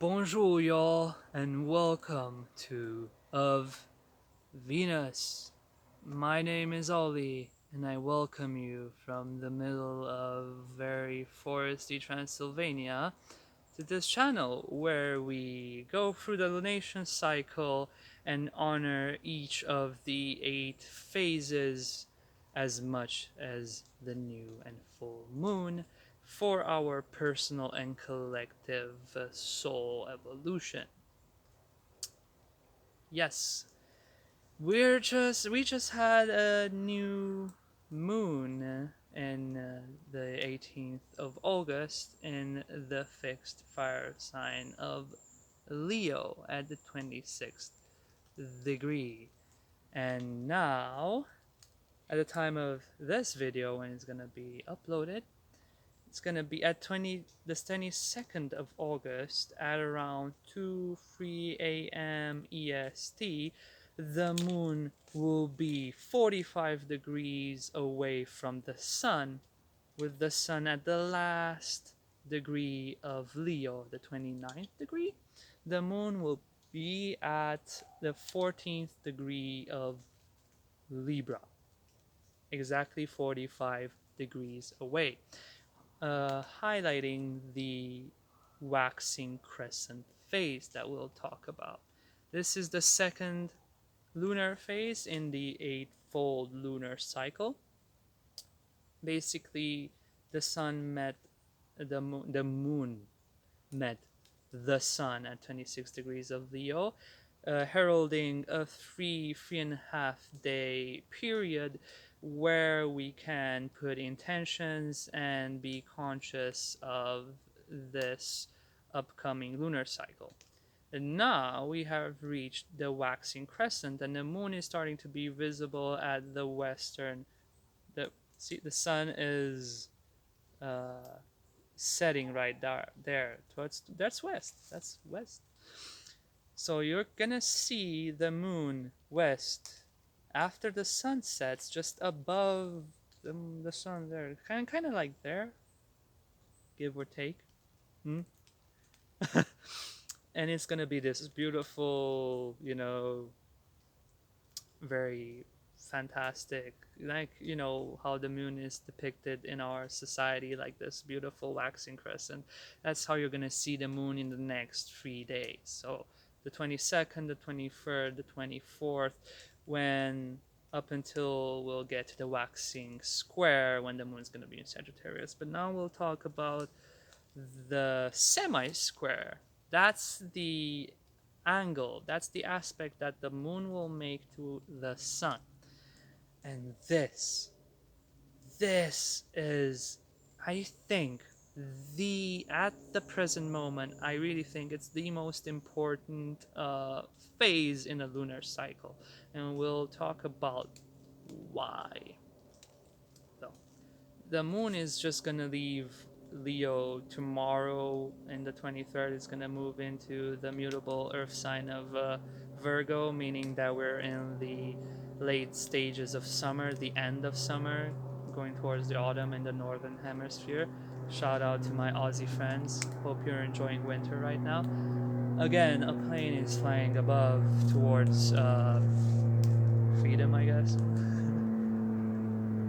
Bonjour, y'all, and welcome to Of Venus. My name is Ollie, and I welcome you from the middle of very foresty Transylvania to this channel where we go through the lunation cycle and honor each of the 8 phases as much as the new and full moon for our personal and collective soul evolution. Yes, we just had a new moon in the 18th of August in the fixed fire sign of Leo at the 26th degree. And now, at the time of this video when it's gonna be uploaded, it's gonna be at 22nd of August at around 2:03 a.m. EST. The moon will be 45 degrees away from the sun, with the sun at the last degree of Leo, the 29th degree. The moon will be at the 14th degree of Libra, exactly 45 degrees away, highlighting the waxing crescent phase that we'll talk about. This is the second lunar phase in the eightfold lunar cycle. Basically, the sun met the moon met the sun at 26 degrees of Leo, heralding a three and a half day period where we can put intentions and be conscious of this upcoming lunar cycle. And now we have reached the waxing crescent, and the moon is starting to be visible at the western. The sun is uh, setting right there. Towards that's west. That's west. So you're gonna see the moon west after the sun sets, just above the sun there, kind of like there, give or take. Hmm? And it's gonna be this beautiful, very fantastic, like how the moon is depicted in our society, like this beautiful waxing crescent. That's how you're gonna see the moon in the next 3 days. So the 22nd, the 23rd, the 24th, when up until we'll get to the waxing square when the moon's gonna be in Sagittarius. But now we'll talk about the semi-square. That's the angle, that's the aspect that the moon will make to the sun. And this is, I think, at the present moment, I really think it's the most important phase in a lunar cycle. And we'll talk about why. So, the moon is just gonna leave Leo tomorrow, and the 23rd is gonna move into the mutable Earth sign of Virgo, meaning that we're in the late stages of summer, the end of summer, going towards the autumn in the northern hemisphere. Shout out to my Aussie friends. Hope you're enjoying winter right now. Again, a plane is flying above towards freedom, I guess.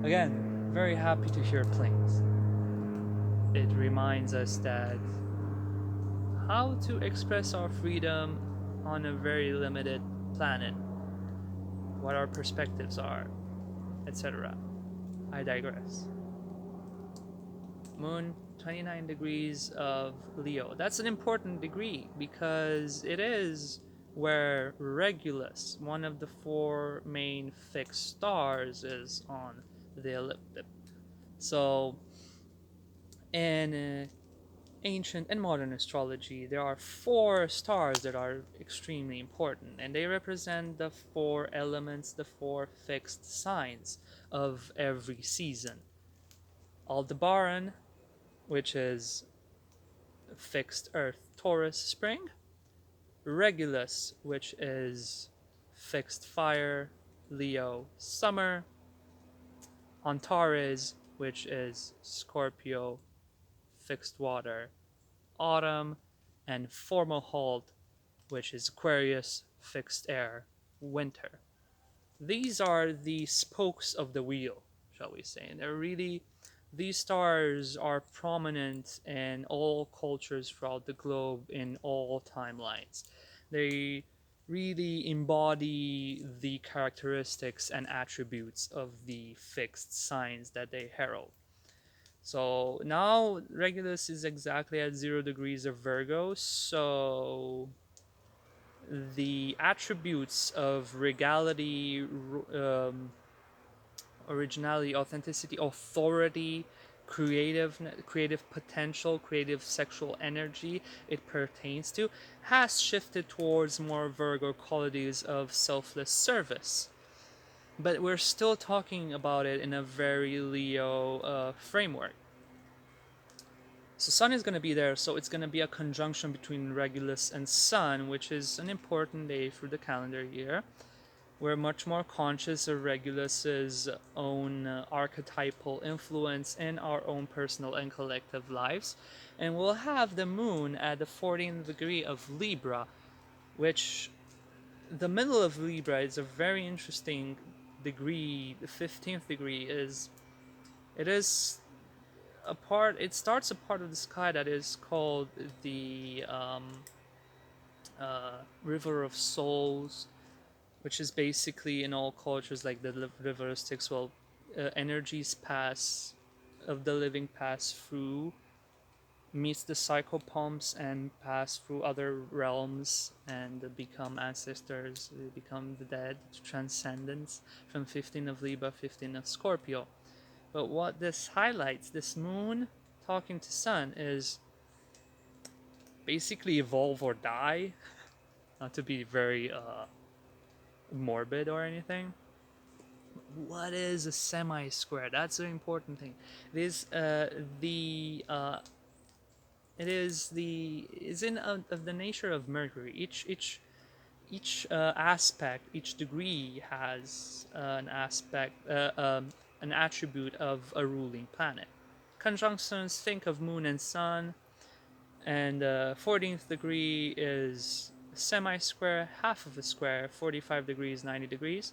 Again, very happy to hear planes. It reminds us that how to express our freedom on a very limited planet, what our perspectives are, etc. I digress. Moon, 29 degrees of Leo. That's an important degree because it is where Regulus, one of the four main fixed stars, is on the ecliptic. So, in ancient and modern astrology, there are four stars that are extremely important, and they represent the four elements, the four fixed signs of every season. Aldebaran, which is fixed Earth, Taurus, spring. Regulus, which is fixed fire, Leo, summer. Antares, which is Scorpio, fixed water, autumn. and formal halt, which is Aquarius, fixed air, winter. These are the spokes of the wheel, shall we say. And they're really, these stars are prominent in all cultures throughout the globe in all timelines. They really embody the characteristics and attributes of the fixed signs that they herald. So now Regulus is exactly at 0 degrees of Virgo, so the attributes of regality, originality, authenticity, authority, creative potential, creative sexual energy it pertains to has shifted towards more Virgo qualities of selfless service. But we're still talking about it in a very Leo framework. So Sun is going to be there, so it's going to be a conjunction between Regulus and Sun, which is an important day through the calendar year. We're much more conscious of Regulus's own archetypal influence in our own personal and collective lives. And we'll have the moon at the 14th degree of Libra, which the middle of Libra is a very interesting degree. The 15th degree is a part, it starts a part of the sky that is called the River of Souls, which is basically in all cultures like the river Styx. Well, energies pass of the living pass through, meets the psychopomps and pass through other realms and become ancestors, become the dead, transcendence from 15 of Libra, 15 of Scorpio. But what this highlights, this moon talking to sun, is basically evolve or die. Not to be very morbid or anything. What is a semi-square? That's an important thing. It is the is in of the nature of Mercury. Each aspect, each degree has an attribute of a ruling planet. Conjunctions, think of moon and sun, and 14th degree is semi-square, half of a square, 45 degrees, 90 degrees.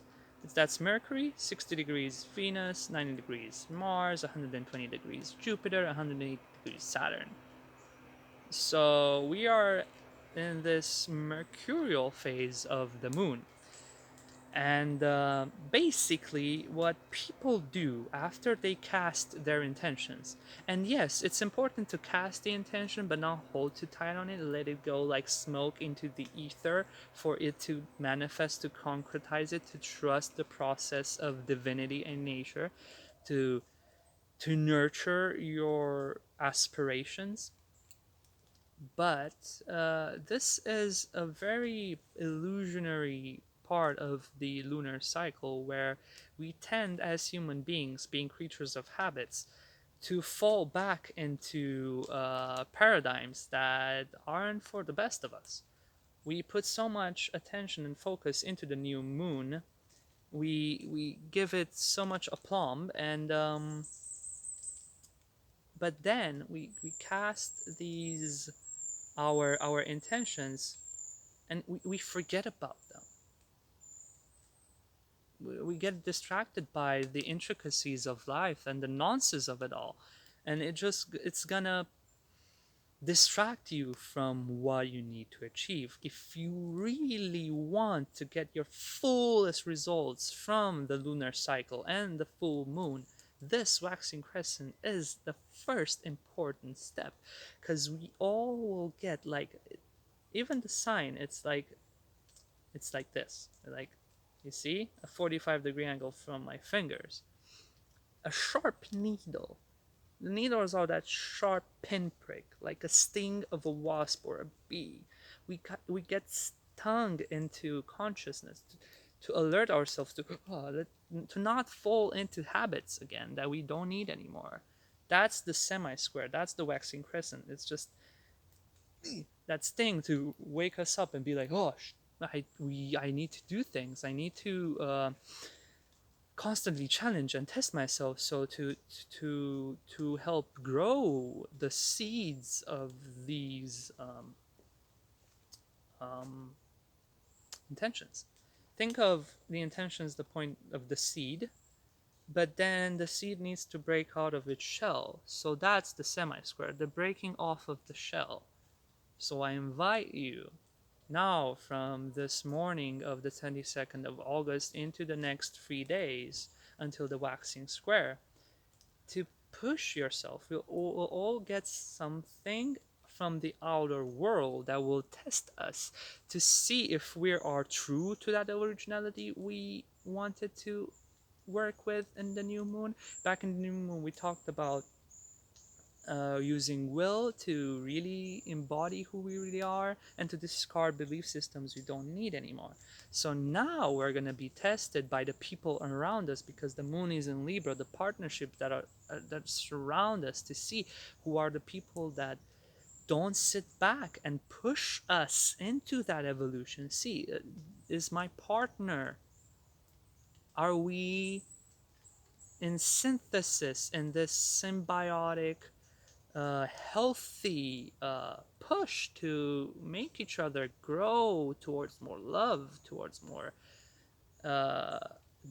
That's Mercury, 60 degrees Venus, 90 degrees Mars, 120 degrees Jupiter, 180 degrees Saturn. So we are in this mercurial phase of the moon. And basically, what people do after they cast their intentions, and yes, it's important to cast the intention but not hold too tight on it, let it go like smoke into the ether for it to manifest, to concretize it, to trust the process of divinity and nature, to nurture your aspirations. But this is a very illusionary part of the lunar cycle where we tend, as human beings, being creatures of habits, to fall back into paradigms that aren't for the best of us. We put so much attention and focus into the new moon. We give it so much aplomb, and but then we cast these our intentions, and we forget about them. We get distracted by the intricacies of life and the nonsense of it all, and it's gonna distract you from what you need to achieve. If you really want to get your fullest results from the lunar cycle and the full moon, this waxing crescent is the first important step, because we all will get like, even the sign, it's like this, like, you see a 45-degree angle from my fingers, a sharp needle. The needles are that sharp pinprick, like a sting of a wasp or a bee. We get stung into consciousness to alert ourselves to not fall into habits again that we don't need anymore. That's the semi-square. That's the waxing crescent. It's just that sting to wake us up and be like, oh, I need to do things. I need to constantly challenge and test myself, so to help grow the seeds of these um, intentions. Think of the intentions, the point of the seed, but then the seed needs to break out of its shell. So that's the semi-square, the breaking off of the shell. So I invite you now, from this morning of the 22nd of August into the next 3 days until the waxing square, to push yourself. We'll all get something from the outer world that will test us to see if we are true to that originality we wanted to work with in the new moon. Back in the new moon, we talked about using will to really embody who we really are and to discard belief systems we don't need anymore. So now we're going to be tested by the people around us, because the moon is in Libra, the partnerships that are that surround us, to see who are the people that don't sit back and push us into that evolution. See, is my partner, are we in synthesis in this symbiotic healthy push to make each other grow towards more love, towards more uh,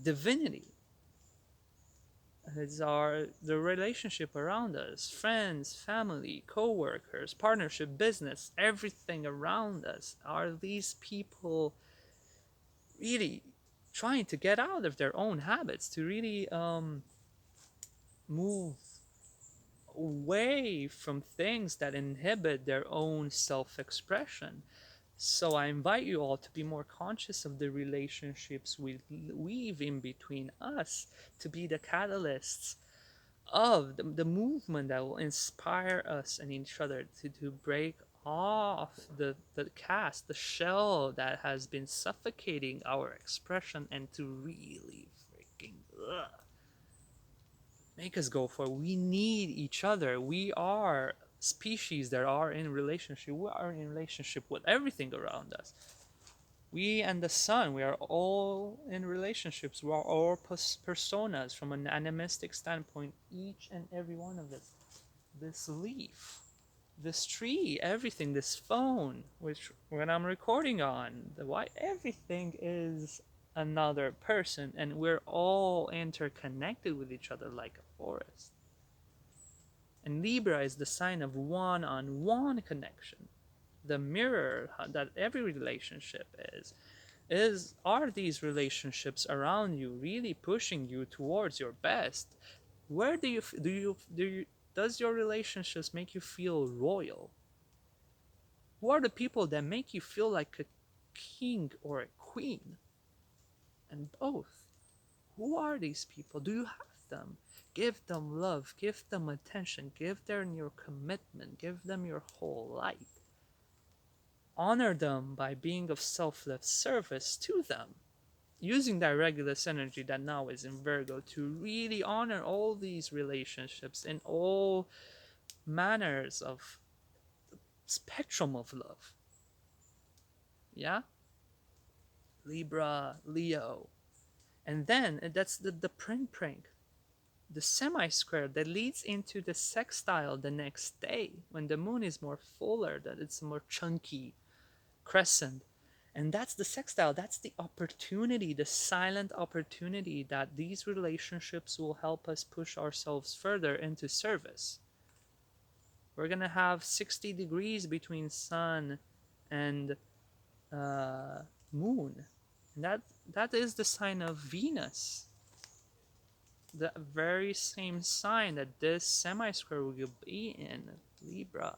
divinity? It's the relationship around us, friends, family, co-workers, partnership, business, everything around us. Are these people really trying to get out of their own habits, to really move away from things that inhibit their own self expression? So I invite you all to be more conscious of the relationships we weave in between us, to be the catalysts of the movement that will inspire us and each other to break off the cast, the shell that has been suffocating our expression, and to really freaking make us go for. We need each other. We are species that are in relationship. We are in relationship with everything around us. We and the sun, we are all in relationships. We are all personas from an animistic standpoint, each and every one of us. This leaf, this tree, everything, this phone, which when I'm recording on, the why everything is another person, and we're all interconnected with each other like a forest. And Libra is the sign of one-on-one connection, the mirror that every relationship is are these relationships around you really pushing you towards your best? Where do you does your relationships make you feel royal? Who are the people that make you feel like a king or a queen? And both. Who are these people? Do you have them? Give them love, give them attention, give them your commitment, give them your whole life. Honor them by being of selfless service to them, using that Regulus energy that now is in Virgo to really honor all these relationships in all manners of spectrum of love. Yeah? Libra, Leo. And then that's the print prank, the semi-square that leads into the sextile the next day when the moon is more fuller, that it's more chunky crescent. And that's the sextile, that's the opportunity, the silent opportunity that these relationships will help us push ourselves further into service. We're gonna have 60 degrees between sun and uh, moon, and that is the sign of Venus, the very same sign that this semi-square will be in, Libra.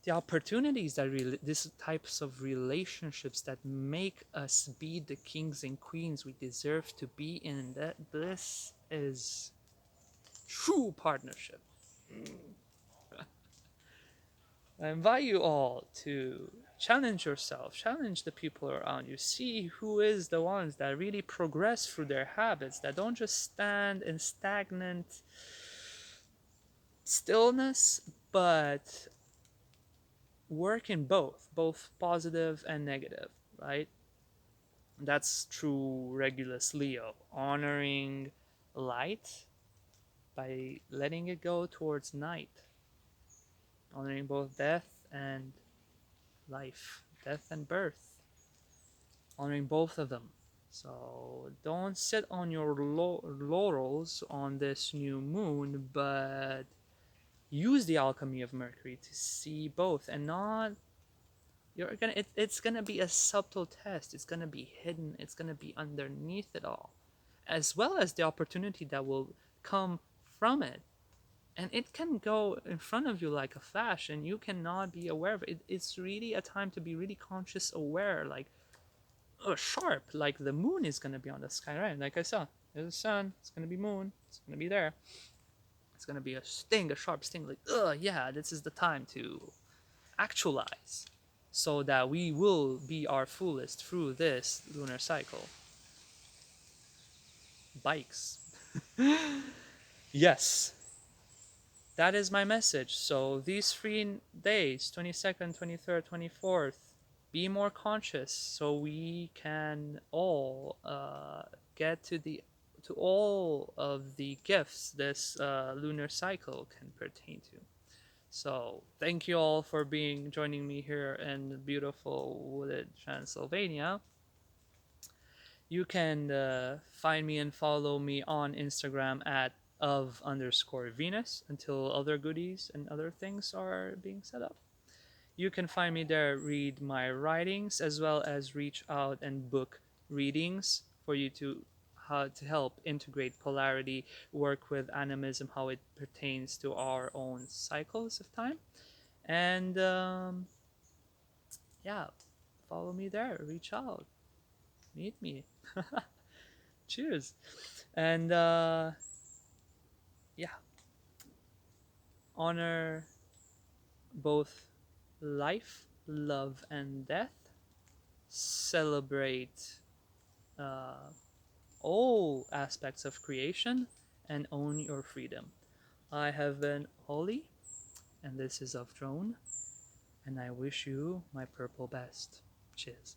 The opportunities that these types of relationships that make us be the kings and queens we deserve to be in, that this is true partnership. I invite you all to challenge yourself, challenge the people around you, see who is the ones that really progress through their habits, that don't just stand in stagnant stillness, but work in both positive and negative, right? That's true Regulus Leo, honoring light by letting it go towards night, honoring both death and life, death, and birth, honoring both of them. So don't sit on your laurels on this new moon, but use the alchemy of Mercury to see both, and not it's gonna be a subtle test. It's gonna be hidden. It's gonna be underneath it all, as well as the opportunity that will come from it. And it can go in front of you like a flash, and you cannot be aware of it. It's really a time to be really conscious, aware, like sharp. Like the moon is gonna be on the sky, right? Like I saw, there's the sun. It's gonna be moon. It's gonna be there. It's gonna be a sting, a sharp sting. Like, yeah, this is the time to actualize, so that we will be our fullest through this lunar cycle. Bikes. Yes, that is my message. So these 3 days, 22nd, 23rd, 24th, be more conscious so we can all get to all of the gifts this lunar cycle can pertain to. So thank you all for joining me here in beautiful wooded Transylvania. You can find me and follow me on Instagram at of_Venus until other goodies and other things are being set up. You can find me there, read my writings, as well as reach out and book readings for you to how to help integrate polarity, work with animism, how it pertains to our own cycles of time. And yeah, follow me there, reach out, meet me. Cheers. And yeah, honor both life, love, and death. Celebrate uh, all aspects of creation and own your freedom. I have been Ollie, and this is of Drone, and I wish you my purple best. Cheers.